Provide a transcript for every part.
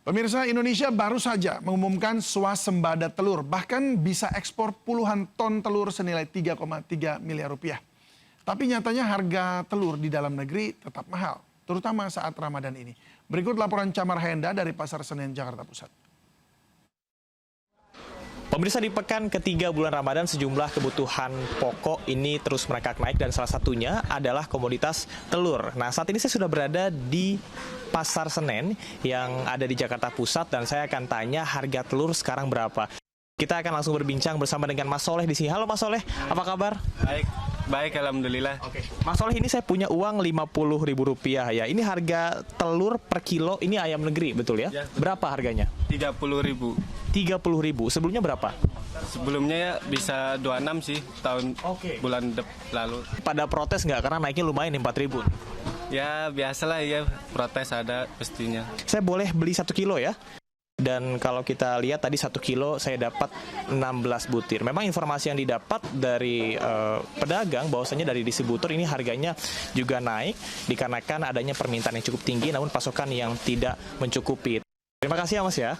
Pemirsa, Indonesia baru saja mengumumkan swasembada telur, bahkan bisa ekspor puluhan ton telur senilai 3,3 miliar rupiah. Tapi nyatanya harga telur di dalam negeri tetap mahal, terutama saat Ramadan ini. Berikut laporan Camar Henda dari Pasar Senen, Jakarta Pusat. Pemirsa, di pekan ketiga bulan Ramadan sejumlah kebutuhan pokok ini terus merangkak naik dan salah satunya adalah komoditas telur. Nah, saat ini saya sudah berada di Pasar Senen yang ada di Jakarta Pusat dan saya akan tanya harga telur sekarang berapa. Kita akan langsung berbincang bersama dengan Mas Soleh di sini. Halo Mas Soleh, apa kabar? Baik, alhamdulillah. Oke. Mas Soleh, ini saya punya uang Rp50.000 ya. Ini harga telur per kilo, ini ayam negeri, betul ya? Ya, betul. Berapa harganya? 30.000. 30.000. Sebelumnya berapa? Sebelumnya ya bisa 26 sih tahun bulan lalu. Pada protes nggak? Karena naiknya lumayan nih 4.000. Ya biasalah ya, protes ada pastinya. Saya boleh beli 1 kilo ya? Dan kalau kita lihat tadi 1 kilo saya dapat 16 butir. Memang informasi yang didapat dari pedagang bahwasanya dari distributor ini harganya juga naik dikarenakan adanya permintaan yang cukup tinggi namun pasokan yang tidak mencukupi. Terima kasih ya Mas ya.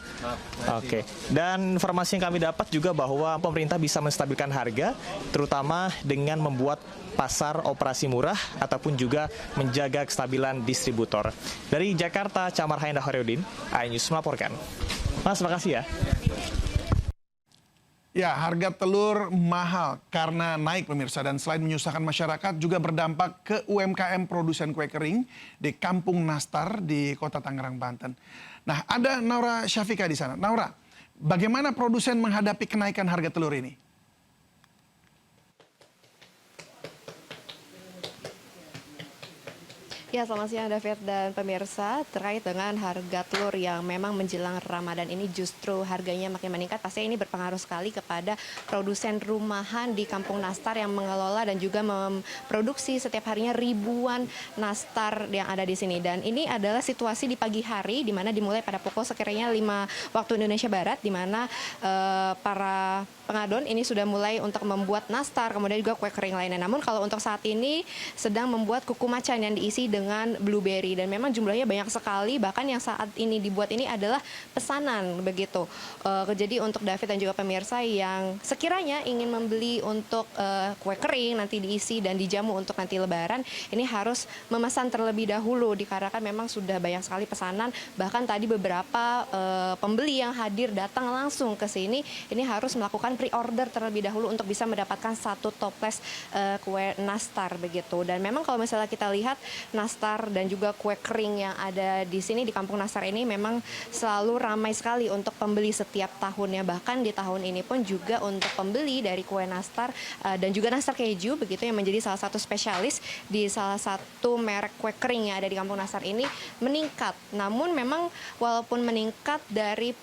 Oke. Dan informasi yang kami dapat juga bahwa pemerintah bisa menstabilkan harga terutama dengan membuat pasar operasi murah ataupun juga menjaga kestabilan distributor. Dari Jakarta, Camar Henda Horyudin, iNews melaporkan. Mas, makasih ya. Ya, harga telur mahal karena naik pemirsa dan selain menyusahkan masyarakat juga berdampak ke UMKM produsen kue kering di Kampung Nastar di Kota Tangerang, Banten. Nah, ada Naura Syafika di sana. Naura, bagaimana produsen menghadapi kenaikan harga telur ini? Ya, selamat siang David dan pemirsa. Terkait dengan harga telur yang memang menjelang Ramadan ini justru harganya makin meningkat. Pastinya ini berpengaruh sekali kepada produsen rumahan di Kampung Nastar yang mengelola dan juga memproduksi setiap harinya ribuan nastar yang ada di sini. Dan ini adalah situasi di pagi hari di mana dimulai pada pukul sekiranya 5 waktu Indonesia Barat di mana para pengadon ini sudah mulai untuk membuat nastar, kemudian juga kue kering lainnya. Namun kalau untuk saat ini sedang membuat kuku macan yang diisi dengan blueberry dan memang jumlahnya banyak sekali, bahkan yang saat ini dibuat ini adalah pesanan begitu. Jadi untuk David dan juga pemirsa yang sekiranya ingin membeli untuk kue kering nanti diisi dan dijamu untuk nanti lebaran, ini harus memesan terlebih dahulu dikarenakan memang sudah banyak sekali pesanan. Bahkan tadi beberapa pembeli yang hadir datang langsung ke sini ini harus melakukan pre-order terlebih dahulu untuk bisa mendapatkan 1 toples kue nastar begitu. Dan memang kalau misalnya kita lihat nastar dan juga kue kering yang ada di sini di Kampung Nastar ini memang selalu ramai sekali untuk pembeli setiap tahunnya. Bahkan di tahun ini pun juga untuk pembeli dari kue nastar dan juga nastar keju begitu yang menjadi salah satu spesialis di salah satu merek kue kering yang ada di Kampung Nastar ini meningkat. Namun memang walaupun meningkat dari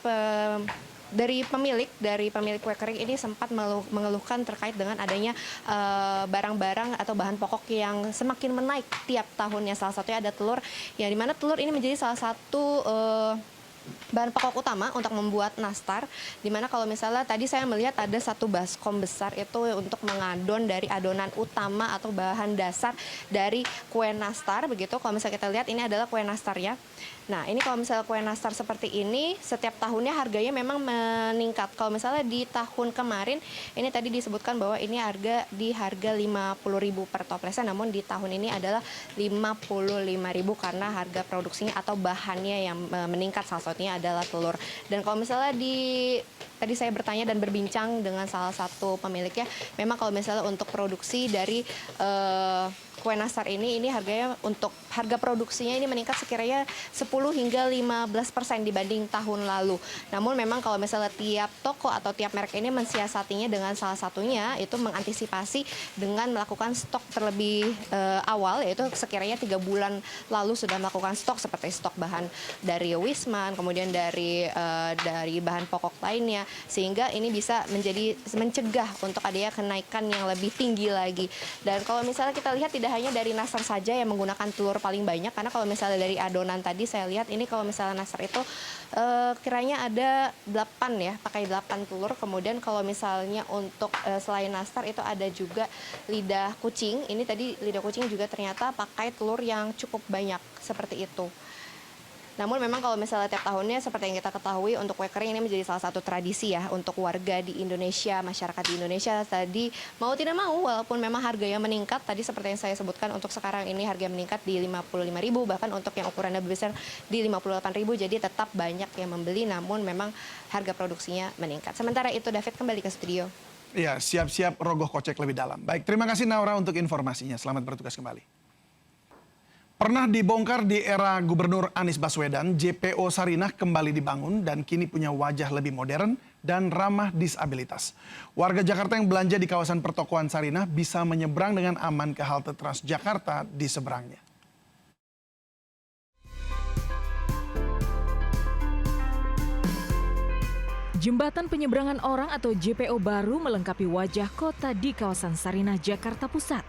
pemilik kue kering ini sempat mengeluhkan terkait dengan adanya barang-barang atau bahan pokok yang semakin menaik tiap tahunnya. Salah satunya ada telur, yang dimana telur ini menjadi salah satu bahan pokok utama untuk membuat nastar, dimana kalau misalnya tadi saya melihat ada 1 baskom besar itu untuk mengadon dari adonan utama atau bahan dasar dari kue nastar begitu. Kalau misalnya kita lihat ini adalah kue nastar ya. Nah, ini kalau misalnya kue nastar seperti ini setiap tahunnya harganya memang meningkat. Kalau misalnya di tahun kemarin ini tadi disebutkan bahwa ini harga 50.000 per toplesnya, namun di tahun ini adalah 55.000 karena harga produksinya atau bahannya yang meningkat, salah satunya adalah telur. Dan kalau misalnya tadi saya bertanya dan berbincang dengan salah satu pemiliknya, memang kalau misalnya untuk produksi dari kue nastar ini harganya untuk harga produksinya ini meningkat sekiranya 10 hingga 15% dibanding tahun lalu. Namun memang kalau misalnya tiap toko atau tiap merek ini mensiasatinya dengan salah satunya itu mengantisipasi dengan melakukan stok terlebih awal, yaitu sekiranya 3 bulan lalu sudah melakukan stok seperti stok bahan dari Wisman, kemudian dari bahan pokok lainnya, sehingga ini bisa mencegah untuk adanya kenaikan yang lebih tinggi lagi. Dan kalau misalnya kita lihat tidak hanya dari nastar saja yang menggunakan telur paling banyak, karena kalau misalnya dari adonan tadi saya lihat ini kalau misalnya nastar itu kiranya ada 8 ya, pakai 8 telur. Kemudian kalau misalnya untuk selain nastar itu ada juga lidah kucing. Ini tadi lidah kucing juga ternyata pakai telur yang cukup banyak seperti itu. Namun memang kalau misalnya tiap tahunnya seperti yang kita ketahui untuk kue kering ini menjadi salah satu tradisi ya untuk warga di Indonesia, masyarakat di Indonesia tadi mau tidak mau walaupun memang harganya meningkat tadi seperti yang saya sebutkan untuk sekarang ini harga meningkat di 55.000 bahkan untuk yang ukurannya lebih besar di 58.000 jadi tetap banyak yang membeli namun memang harga produksinya meningkat. Sementara itu David kembali ke studio. Ya, siap-siap rogoh kocek lebih dalam. Baik, terima kasih Naura untuk informasinya. Selamat bertugas kembali. Pernah dibongkar di era Gubernur Anies Baswedan, JPO Sarinah kembali dibangun dan kini punya wajah lebih modern dan ramah disabilitas. Warga Jakarta yang belanja di kawasan pertokoan Sarinah bisa menyeberang dengan aman ke halte Transjakarta di seberangnya. Jembatan penyeberangan orang atau JPO baru melengkapi wajah kota di kawasan Sarinah, Jakarta Pusat.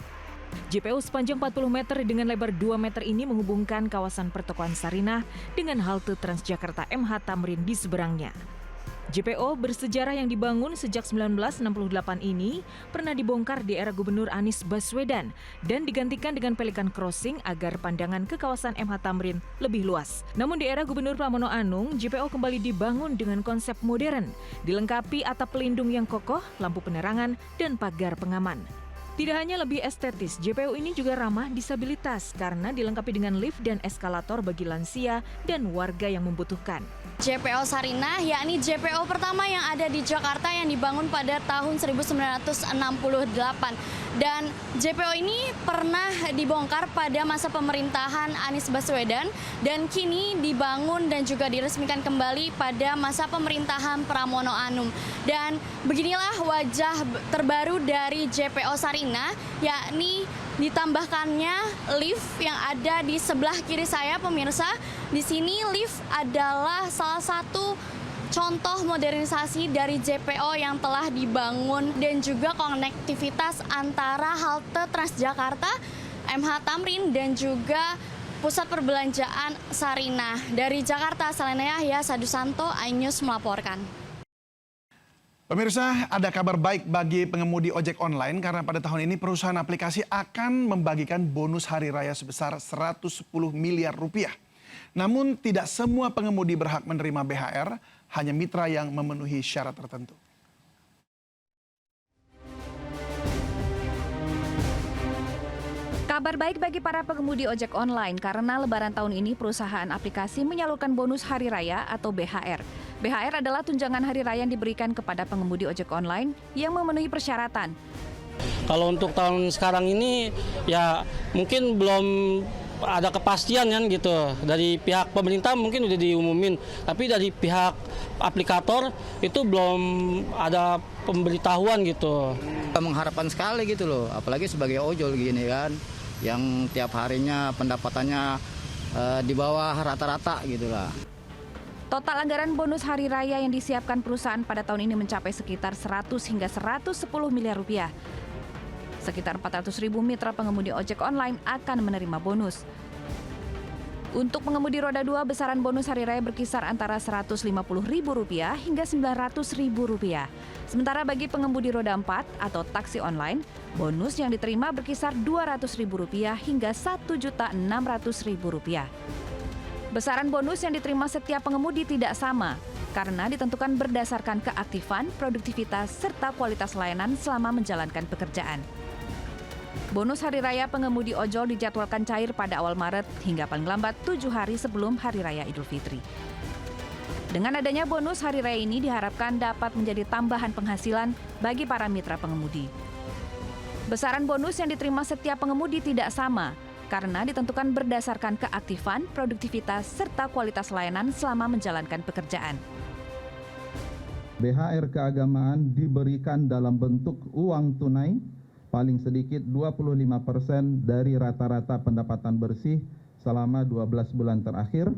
JPO sepanjang 40 meter dengan lebar 2 meter ini menghubungkan kawasan pertokoan Sarinah dengan halte Transjakarta MH Tamrin di seberangnya. JPO bersejarah yang dibangun sejak 1968 ini pernah dibongkar di era Gubernur Anies Baswedan dan digantikan dengan Pelikan Crossing agar pandangan ke kawasan MH Tamrin lebih luas. Namun di era Gubernur Pramono Anung, JPO kembali dibangun dengan konsep modern, dilengkapi atap pelindung yang kokoh, lampu penerangan, dan pagar pengaman. Tidak hanya lebih estetis, JPO ini juga ramah disabilitas karena dilengkapi dengan lift dan eskalator bagi lansia dan warga yang membutuhkan. JPO Sarinah, yakni JPO pertama yang ada di Jakarta yang dibangun pada tahun 1968. Dan JPO ini pernah dibongkar pada masa pemerintahan Anies Baswedan dan kini dibangun dan juga diresmikan kembali pada masa pemerintahan Pramono Anung. Dan beginilah wajah terbaru dari JPO Sarinah, yakni ditambahkannya lift yang ada di sebelah kiri saya, pemirsa. Di sini lift adalah salah satu contoh modernisasi dari JPO yang telah dibangun dan juga konektivitas antara halte Transjakarta, MH Tamrin dan juga pusat perbelanjaan Sarinah. Dari Jakarta, Selena Yahya, Sadusanto, iNews melaporkan. Pemirsa, ada kabar baik bagi pengemudi ojek online karena pada tahun ini perusahaan aplikasi akan membagikan bonus hari raya sebesar 110 miliar rupiah. Namun tidak semua pengemudi berhak menerima BHR, hanya mitra yang memenuhi syarat tertentu. Kabar baik bagi para pengemudi ojek online karena Lebaran tahun ini perusahaan aplikasi menyalurkan bonus hari raya atau BHR. BHR adalah tunjangan hari raya yang diberikan kepada pengemudi ojek online yang memenuhi persyaratan. Kalau untuk tahun sekarang ini ya mungkin belum ada kepastian kan gitu. Dari pihak pemerintah mungkin udah diumumin, tapi dari pihak aplikator itu belum ada pemberitahuan gitu. Mengharapkan sekali gitu loh, apalagi sebagai ojol gini kan, yang tiap harinya pendapatannya di bawah rata-rata gitu lah. Total anggaran bonus hari raya yang disiapkan perusahaan pada tahun ini mencapai sekitar 100 hingga 110 miliar rupiah. Sekitar 400.000 mitra pengemudi ojek online akan menerima bonus. Untuk pengemudi roda 2, besaran bonus hari raya berkisar antara Rp150.000 hingga Rp900.000. Sementara bagi pengemudi roda 4 atau taksi online, bonus yang diterima berkisar Rp200.000 hingga Rp1.600.000. Besaran bonus yang diterima setiap pengemudi tidak sama, karena ditentukan berdasarkan keaktifan, produktivitas, serta kualitas layanan selama menjalankan pekerjaan. Bonus hari raya pengemudi ojol dijadwalkan cair pada awal Maret hingga paling lambat 7 hari sebelum Hari Raya Idul Fitri. Dengan adanya bonus hari raya ini diharapkan dapat menjadi tambahan penghasilan bagi para mitra pengemudi. Besaran bonus yang diterima setiap pengemudi tidak sama, karena ditentukan berdasarkan keaktifan, produktivitas, serta kualitas layanan selama menjalankan pekerjaan. BHR keagamaan diberikan dalam bentuk uang tunai, paling sedikit 25% dari rata-rata pendapatan bersih selama 12 bulan terakhir.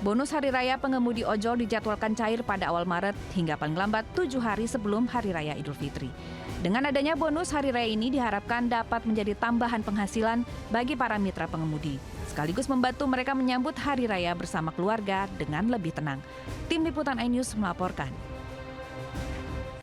Bonus hari raya pengemudi ojol dijadwalkan cair pada awal Maret hingga paling lambat 7 hari sebelum Hari Raya Idul Fitri. Dengan adanya bonus hari raya ini diharapkan dapat menjadi tambahan penghasilan bagi para mitra pengemudi, sekaligus membantu mereka menyambut Hari Raya bersama keluarga dengan lebih tenang. Tim Liputan iNews melaporkan.